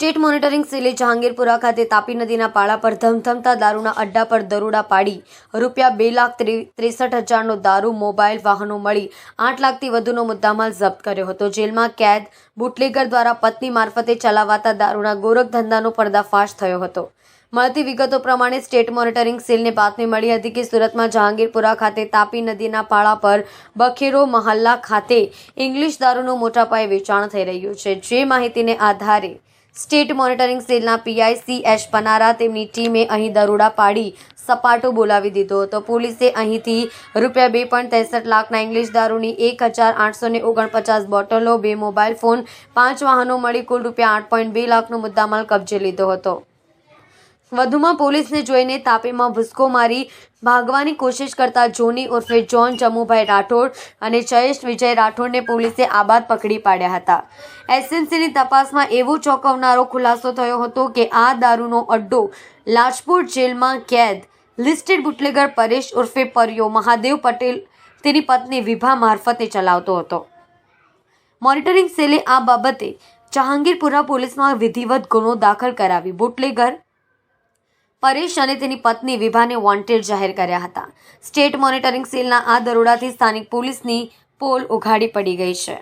State monitoring સેલે Jahangirpura ખાતે તાપી નદીના પાળા પર ધમધમતા દારૂના અડ્ડા પર દરોડા પાડી ₹2,63,000નો દારૂ, મોબાઈલ, વાહનો મળી 8 લાખથી વધુનો મુદ્દામાલ જપ્ત કર્યો હતો। જેલમાં કેદ બુટલેગર દ્વારા પત્ની મારફતે ચલાવાતા દારૂના ગોરખધંધાનો પર્દાફાશ થયો હતો। મળતી વિગતો પ્રમાણે સ્ટેટ મોનિટરિંગ સેલને બાતમી મળી હતી કે સુરતમાં જહાંગીરપુરા ખાતે તાપી નદીના પાળા પર બખેરો મહલ્લા ખાતે ઇંગ્લિશ દારૂનું મોટા પાયે વેચાણ થઈ રહ્યું છે। જે માહિતીને આધારે સ્ટેટ મોનિટરિંગ સેલના પીઆઈ સી.એચ. પનારા તેમની ટીમે અહીં દરોડા પાડી સપાટો બોલાવી દીધો હતો। પોલીસે અહીંથી ₹2.63 લાખના ઇંગ્લિશ દારૂની 1,849 બોટલો, 2 મોબાઈલ ફોન, 5 વાહનો મળી કુલ ₹8.2 લાખનો મુદ્દામાલ કબજે લીધો હતો। વધુમાં પોલીસને જોઈને તાપીમાં ભૂસકો મારી ભાગવાની કોશિશ કરતા જોની ઉર્ફે જોન જમુભાઈ રાઠોડ અને જયેશ વિજય રાઠોડને પોલીસે આબાદ પકડી પાડ્યા હતા। એસએમસીની તપાસમાં એવો ચોંકાવનારો ખુલાસો થયો હતો કે આ દારૂનો અડ્ડો લાજપોર જેલમાં કેદ લિસ્ટેડ બુટલેગર પરેશ ઉર્ફે પરિયો મહાદેવ પટેલ તેની પત્ની વિભા મારફતે ચલાવતો હતો। મોનિટરિંગ સેલે આ બાબતે જહાંગીરપુરા પોલીસમાં વિધિવત ગુનો દાખલ કરાવી બુટલેગર પરેશ અને તેની પત્ની વિભાને વોન્ટેડ જાહેર કર્યા હતા। સ્ટેટ મોનિટરિંગ સેલના આ દરોડાથી સ્થાનિક પોલીસની પોલ ઉઘાડી પડી ગઈ છે।